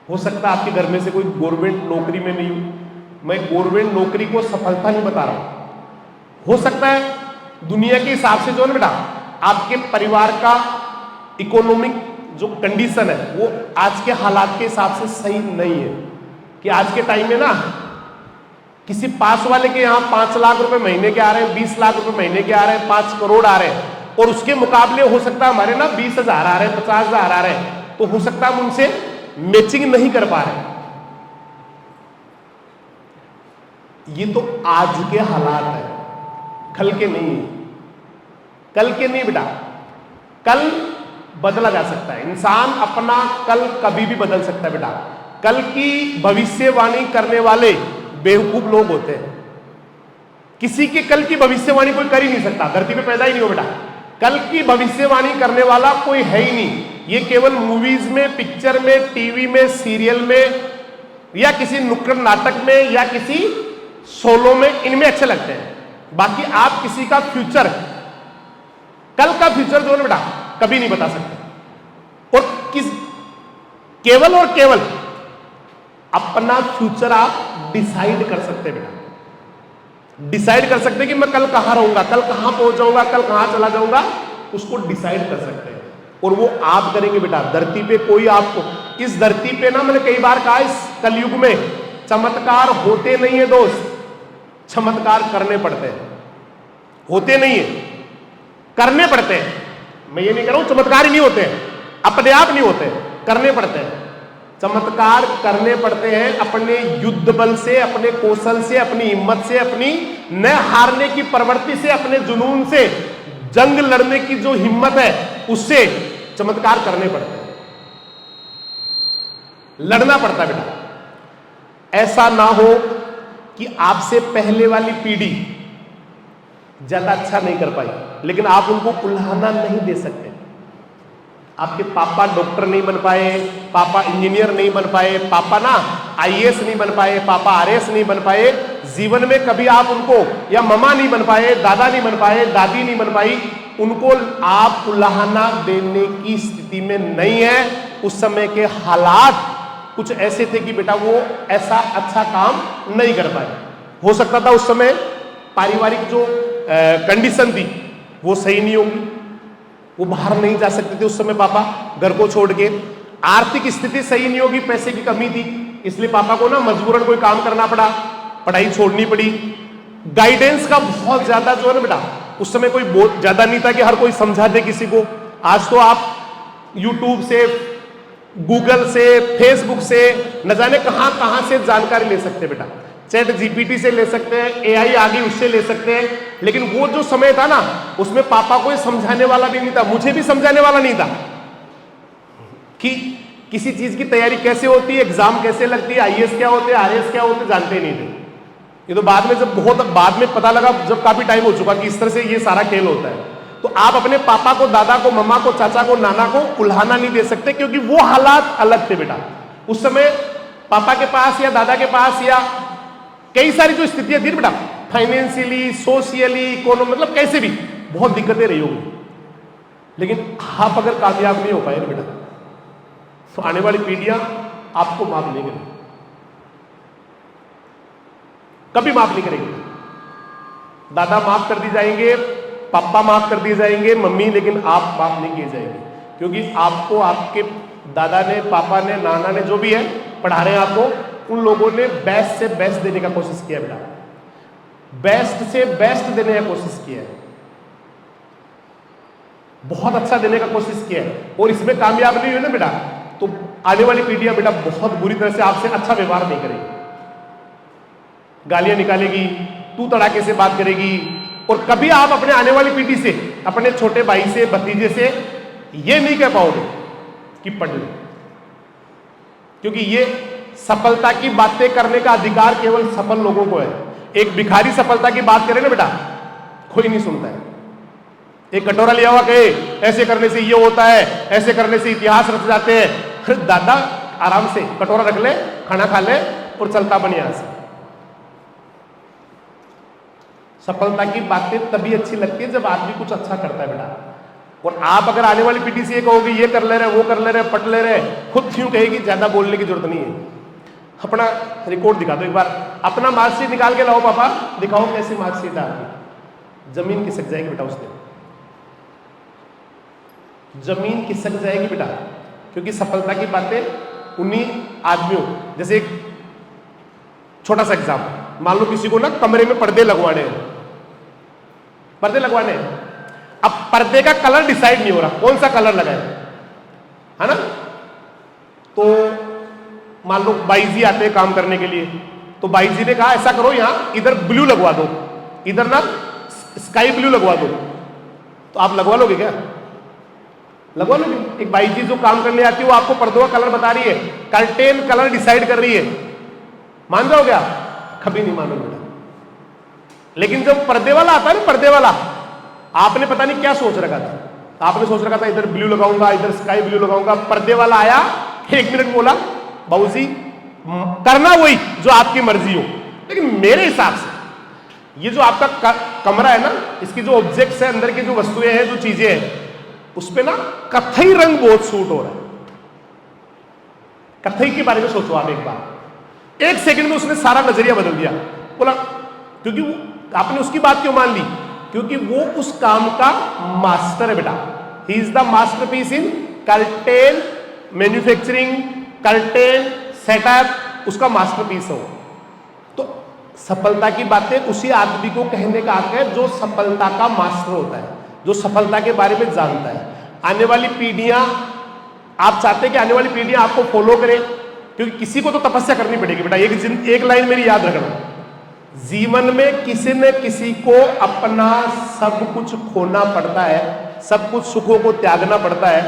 हो सकता है आपके घर में से कोई गवर्नमेंट नौकरी में नहीं हो। मैं गवर्नमेंट नौकरी को सफलता नहीं बता रहा हूं। हो सकता है दुनिया के हिसाब से जो है ना बेटा, आपके परिवार का इकोनॉमिक जो कंडीशन है वो आज के हालात के हिसाब से सही नहीं है। कि आज के टाइम में ना किसी पास वाले के यहाँ 5 लाख रुपए महीने के आ रहे हैं, 20 लाख रुपए महीने के आ रहे हैं, 5 करोड़ आ रहे हैं, और उसके मुकाबले हो सकता है हमारे ना 20,000 आ रहे हैं, 50,000 आ रहे हैं, तो हो सकता है हम उनसे मैचिंग नहीं कर पा रहे। ये तो आज के हालात है, कल के नहीं है। कल के नहीं बेटा, कल बदला जा सकता है। इंसान अपना कल कभी भी बदल सकता है बेटा। कल की भविष्यवाणी करने वाले बेवकूफ लोग होते हैं। किसी के कल की भविष्यवाणी कोई कर ही नहीं सकता, धरती पे पैदा ही नहीं हो बेटा। कल की भविष्यवाणी करने वाला कोई है ही नहीं। ये केवल मूवीज में, पिक्चर में, टीवी में, सीरियल में, या किसी नुक्कड़ नाटक में, या किसी सोलो में, इनमें अच्छे लगते हैं। बाकी आप किसी का फ्यूचर, कल का फ्यूचर जो है बेटा कभी नहीं बता सकते। और केवल और केवल अपना फ्यूचर आप डिसाइड कर सकते हैं बेटा। डिसाइड कर सकते हैं कि मैं कल कहां रहूंगा, कल कहां पहुंच जाऊंगा, कल कहां चला जाऊंगा, उसको डिसाइड कर सकते हैं। और वो आप करेंगे बेटा। धरती पे कोई आपको, इस धरती पे ना मैंने कई बार कहा, इस कलयुग में चमत्कार होते नहीं है दोस्त, चमत्कार करने पड़ते हैं। होते नहीं है, करने पड़ते हैं। मैं ये नहीं कह रहा हूं चमत्कार ही नहीं होते हैं, अपने आप नहीं होते, करने पड़ते हैं। चमत्कार करने पड़ते हैं अपने युद्ध बल से, अपने कौशल से, अपनी हिम्मत से, अपनी न हारने की प्रवृत्ति से, अपने जुनून से, जंग लड़ने की जो हिम्मत है उससे चमत्कार करने पड़ते हैं। लड़ना पड़ता है बेटा। ऐसा ना हो कि आपसे पहले वाली पीढ़ी ज्यादा अच्छा नहीं कर पाई, लेकिन आप उनको उल्हाना नहीं दे सकते। आपके पापा डॉक्टर नहीं बन पाए, पापा इंजीनियर नहीं बन पाए, पापा ना आईएएस नहीं बन पाए, पापा आरएएस नहीं बन पाए, जीवन में कभी आप उनको, या ममा नहीं बन पाए, दादा नहीं बन पाए, दादी नहीं बन पाई, उनको आप उल्हाना देने की स्थिति में नहीं है। उस समय के हालात कुछ ऐसे थे कि बेटा वो ऐसा अच्छा काम नहीं कर पाए। हो सकता था उस समय पारिवारिक जो कंडीशन थी वो सही नहीं होगी, वो बाहर नहीं जा सकते थे उस समय पापा घर को छोड़ के, आर्थिक स्थिति सही नहीं होगी, पैसे की कमी थी, इसलिए पापा को ना मजबूरन कोई काम करना पड़ा, पढ़ाई छोड़नी पड़ी। गाइडेंस का बहुत ज्यादा जो है ना बेटा, उस समय कोई बहुत ज्यादा नहीं था कि हर कोई समझा दे किसी को। आज तो आप यूट्यूब से, गूगल से, फेसबुक से, न जाने कहां कहां से जानकारी ले सकते हैं बेटा। चैट जीपीटी से ले सकते हैं, एआई आ गई उससे ले सकते हैं। लेकिन वो जो समय था ना, उसमें पापा को समझाने वाला भी नहीं था, मुझे भी समझाने वाला नहीं था कि किसी चीज की तैयारी कैसे होती है, एग्जाम कैसे लगती है, आईएएस क्या होते हैं, आरएएस क्या होते हैं, जानते नहीं थे। ये तो बाद में, जब बहुत बाद में पता लगा, जब काफी टाइम हो चुका कि इस तरह से ये सारा खेल होता है। तो आप अपने पापा को, दादा को, मम्मा को, चाचा को, नाना को उल्हाना नहीं दे सकते, क्योंकि वो हालात अलग थे बेटा। उस समय पापा के पास या दादा के पास या कई सारी जो स्थितियां थी बेटा, फाइनेंशियली, सोशियली, इकोनॉमिक, मतलब कैसे भी बहुत दिक्कतें रही होगी। लेकिन आप अगर कामयाब नहीं हो पाए ना बेटा, तो आने वाली पीढ़ियां आपको माफ नहीं करेंगी, कभी माफ नहीं करेंगे। दादा माफ कर दी जाएंगे, पापा माफ कर दिए जाएंगे, मम्मी, लेकिन आप माफ नहीं किए जाएंगे। क्योंकि आपको आपके दादा ने, पापा ने, नाना ने, जो भी है पढ़ा रहे हैं आपको, उन लोगों ने बेस्ट से बेस्ट देने का कोशिश किया बेटा, बेस्ट से बेस्ट देने का कोशिश किया है, बहुत अच्छा देने का कोशिश किया है। और इसमें कामयाब नहीं हुई ना बेटा, तो आने वाली पीढ़ियां बेटा बहुत बुरी तरह से आपसे अच्छा व्यवहार नहीं करेगी, गालियां निकालेगी, तू तड़ाके से बात करेगी। और कभी आप अपने आने वाली पीढ़ी से, अपने छोटे भाई से, भतीजे से ये नहीं कह पाओगे कि पढ़ लो, क्योंकि ये सफलता की बातें करने का अधिकार केवल सफल लोगों को है। एक भिखारी सफलता की बात करे ना बेटा, कोई नहीं सुनता है। एक कटोरा लिया हुआ कहे ऐसे करने से ये होता है, ऐसे करने से इतिहास रच जाते हैं। दादा आराम से कटोरा रख ले, खाना खा ले और चलता बन यहां से। सफलता की बातें तभी अच्छी लगती है जब आदमी कुछ अच्छा करता है बेटा। और आप अगर आने वाली पीढ़ी से ये कहोगे ये कर ले रहे, वो कर ले रहे, पट ले रहे, खुद क्यों कहेगी, ज्यादा बोलने की जरूरत नहीं है। अपना रिकॉर्ड दिखा दो एक बार, अपना मार्कशीट निकाल के लाओ पापा, दिखाओ कैसी मार्कशीट है आपकी। जमीन खिसक जाएगी बेटा उस दिन, जमीन खिसक जाएगी बेटा, क्योंकि सफलता की बातें उन्हीं आदमियों, जैसे एक छोटा सा एग्जाम्पल, मान लो किसी को ना कमरे में पर्दे लगवाने हैं, पर्दे लगवाने हैं, अब पर्दे का कलर डिसाइड नहीं हो रहा, कौन सा कलर लगाए, है ना। तो मान लो बाई जी आते हैं काम करने के लिए, तो बाई जी ने कहा ऐसा करो यहां इधर ब्लू लगवा दो, इधर ना स्काई ब्लू लगवा दो, तो आप लगवा लोगे क्या? लगवा लोगे? एक बाई जी जो काम करने आती है वो आपको पर्दों का कलर बता रही है, कर्टेन कलर डिसाइड कर रही है, मान जाओगे आप? कभी नहीं मानोगे बेटा। लेकिन जब पर्दे वाला आता है ना, पर्दे वाला, आपने पता नहीं क्या सोच रखा था, आपने सोच रखा था इधर ब्लू लगाऊंगा, इधर स्काई ब्लू लगाऊंगा, पर्दे वाला आया, एक मिनट बोला बाबूजी करना वही जो आपकी मर्जी हो, लेकिन मेरे हिसाब से ये जो आपका कमरा है ना, इसकी जो ऑब्जेक्ट्स है, अंदर की जो वस्तुएं हैं, जो चीजें हैं, उस पे ना कत्थई रंग बहुत सूट हो रहा है। कत्थई के बारे में सोचो आप एक बार, एक सेकंड में उसने सारा नजरिया बदल दिया। बोला क्योंकि वो, आपने उसकी बात क्यों मान ली? क्योंकि वो उस काम का मास्टर है बेटा। He is the masterpiece in curtain manufacturing, curtain setup, उसका मास्टरपीस है वो। तो सफलता की बातें उसी आदमी को कहने का हक है जो सफलता का मास्टर होता है, जो सफलता के बारे में जानता है। आने वाली पीढ़ियां, आप चाहते हैं कि आने वाली पीढ़ियां आपको फॉलो करें, क्योंकि किसी को तो तपस्या करनी पड़ेगी बेटा। एक लाइन मेरी याद रखना, जीवन में किसी न किसी को अपना सब कुछ खोना पड़ता है, सब कुछ सुखों को त्यागना पड़ता है,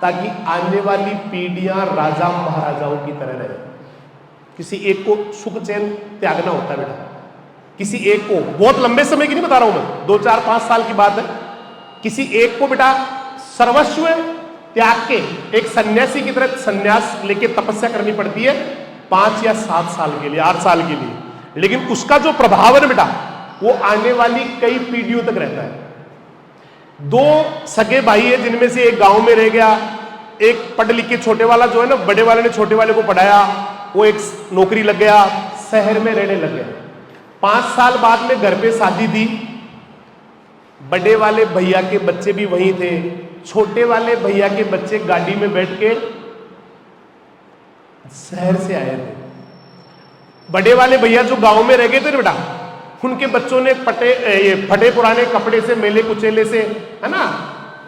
ताकि आने वाली पीढ़ियां राजा महाराजाओं की तरह रहे। किसी एक को सुख चैन त्यागना होता है बेटा, किसी एक को, बहुत लंबे समय की नहीं बता रहा हूं मैं, 2 4 5 साल की बात है, किसी एक को बेटा सर्वस्व त्याग के एक सन्यासी की तरह सन्यास लेके तपस्या करनी पड़ती है 5 या 7 साल के लिए, 8 साल के लिए, लेकिन उसका जो प्रभाव है बेटा वो आने वाली कई पीढ़ियों तक रहता है। 2 सगे भाई है जिनमें से एक गांव में रह गया, एक पढ़ लिख के छोटे वाला जो है ना, बड़े वाले ने छोटे वाले को पढ़ाया, वो एक नौकरी लग गया, शहर में रहने लग गया। 5 साल बाद में घर पे शादी दी, बड़े वाले भैया के बच्चे भी वहीं थे, छोटे वाले भैया के बच्चे गाड़ी में बैठ के शहर से आए थे। बड़े वाले भैया जो गांव में रह गए थे बेटा, उनके बच्चों ने फटे पुराने कपड़े से, मेले कुचेले से, है ना,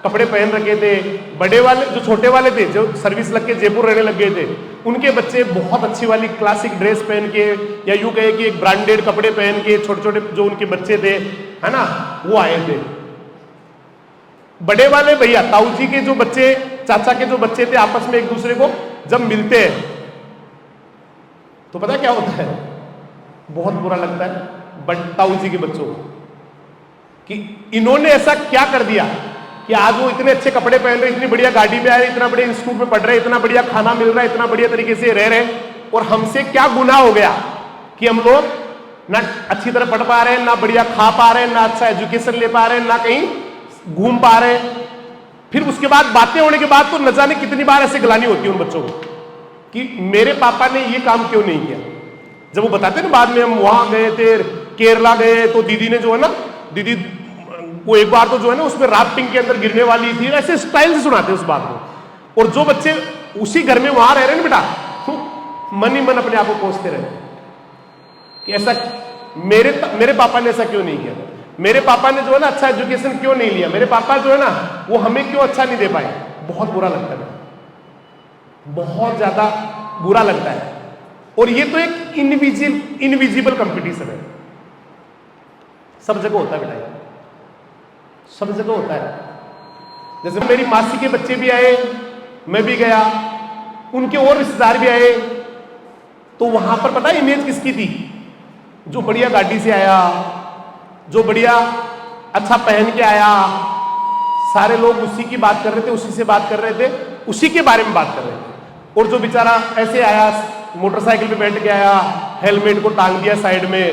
कपड़े पहन रखे थे। बड़े वाले जो छोटे वाले थे, जो सर्विस लग के जयपुर रहने लग गए थे, उनके बच्चे बहुत अच्छी वाली क्लासिक ड्रेस पहन के, या यूं कहे कि एक ब्रांडेड कपड़े पहन के, छोटे छोटे जो उनके बच्चे थे, है ना, वो आए थे। बड़े वाले भैया, ताऊ जी के जो बच्चे, चाचा के जो बच्चे थे, आपस में एक दूसरे को जब मिलते हैं तो पता क्या होता है, बहुत बुरा लगता है ताऊ जी के बच्चों को कि इन्होंने ऐसा क्या कर दिया कि आज वो इतने अच्छे कपड़े पहन रहे, इतनी बढ़िया गाड़ी में आए, इतना बढ़िया इंस्टीट्यूट में पढ़ रहे, इतना बढ़िया खाना मिल रहा है, इतना बढ़िया तरीके से रह रहे, और हमसे क्या गुनाह हो गया कि हम लोग ना अच्छी तरह पढ़ पा रहे हैं, ना बढ़िया खा पा रहे हैं, ना अच्छा एजुकेशन ले पा रहे हैं, ना कहीं घूम पा रहे हैं। फिर उसके बाद बातें होने के बाद तो न जाने कितनी बार ऐसे गलानी होती है उन बच्चों को कि मेरे पापा ने ये काम क्यों नहीं किया। जब वो बताते ना बाद में, हम वहां गए थे, केरला गए, तो दीदी ने जो है ना, दीदी वो एक बार तो जो है ना उसमें राफ्टिंग के अंदर गिरने वाली थी, ऐसे स्टाइल से सुनाते हैं उस बात को। और जो बच्चे उसी घर में वहां रह रहे हैं ना बेटा, मन ही मन अपने आप को कोसते रहते कि ऐसा मेरे पापा ने ऐसा क्यों नहीं किया, मेरे पापा ने जो है ना अच्छा एजुकेशन क्यों नहीं लिया, मेरे पापा जो है ना वो हमें क्यों अच्छा नहीं दे पाए। बहुत बुरा लगता है, बहुत ज्यादा बुरा लगता है। और ये तो एक इनविजिबल कंपटीशन है, सब जगह होता है बेटा, सब जगह होता है। जैसे मेरी मासी के बच्चे भी आए, मैं भी गया, उनके और रिश्तेदार भी आए, तो वहां पर पता है इमेज किसकी थी, जो बढ़िया गाड़ी से आया, जो बढ़िया अच्छा पहन के आया, सारे लोग उसी की बात कर रहे थे, उसी से बात कर रहे थे, उसी के बारे में बात कर रहे थे। और जो बेचारा ऐसे आया, मोटरसाइकिल पे बैठ के आया, हेलमेट को टांग दिया साइड में,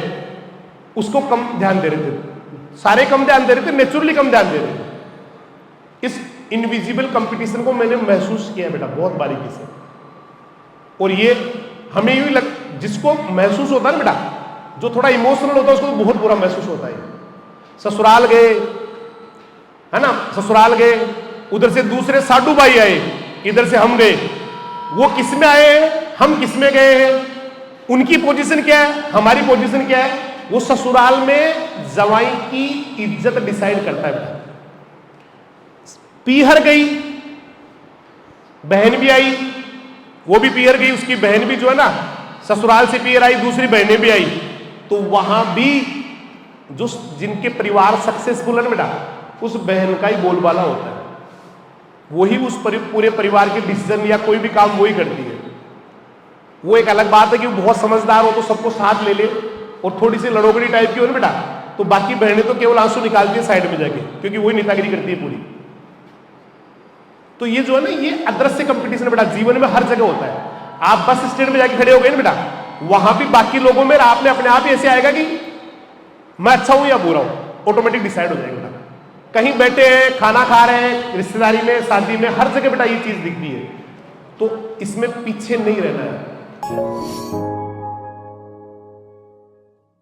उसको कम ध्यान दे रहे थे, सारे कम ध्यान दे रहे थे, नेचुरली कम ध्यान दे रहे थे। इस इनविजिबल कंपटीशन को मैंने महसूस किया बेटा बहुत बारीकी से। और ये हमें यूं लग, जिसको महसूस होता है ना बेटा, जो थोड़ा इमोशनल होता है उसको तो बहुत बुरा महसूस होता है। ससुराल गए, है ना, ससुराल गए, उधर से दूसरे साडू भाई आए, इधर से हम गए, वो किस में आए हैं, हम किस में गए हैं, उनकी पोजीशन क्या है, हमारी पोजीशन क्या है, वो ससुराल में जवाई की इज्जत डिसाइड करता है बेटा। पीहर गई, बहन भी आई, वो भी पीहर गई, उसकी बहन भी जो है ना ससुराल से पीहर आई, दूसरी बहनें भी आई, तो वहां भी जो जिनके परिवार सक्सेसफुल है ना बेटा, उस बहन का ही बोलबाला होता है, वही उस पूरे परिवार के डिसीजन या कोई भी काम वही करती है। वो एक अलग बात है कि वो बहुत समझदार हो तो सबको साथ ले ले, और थोड़ी सी लड़ोगड़ी टाइप की हो ना बेटा, तो बाकी बहनें तो केवल आंसू निकालती है साइड में जाके, क्योंकि वही नेतागिरी करती है पूरी। तो ये जो है ना, ये अदृश्य कंपटीशन बेटा जीवन में हर जगह होता है। आप बस स्टैंड में जाके खड़े हो गए ना बेटा, वहां भी बाकी लोगों में आप में अपने आप ही ऐसे आएगा कि मैं अच्छा हूं या बुरा हूं, ऑटोमेटिक डिसाइड हो जाएगा बेटा। कहीं बैठे हैं, खाना खा रहे हैं, रिश्तेदारी में, शादी में, हर जगह बेटा ये चीज दिखती है। तो इसमें पीछे नहीं रहना है।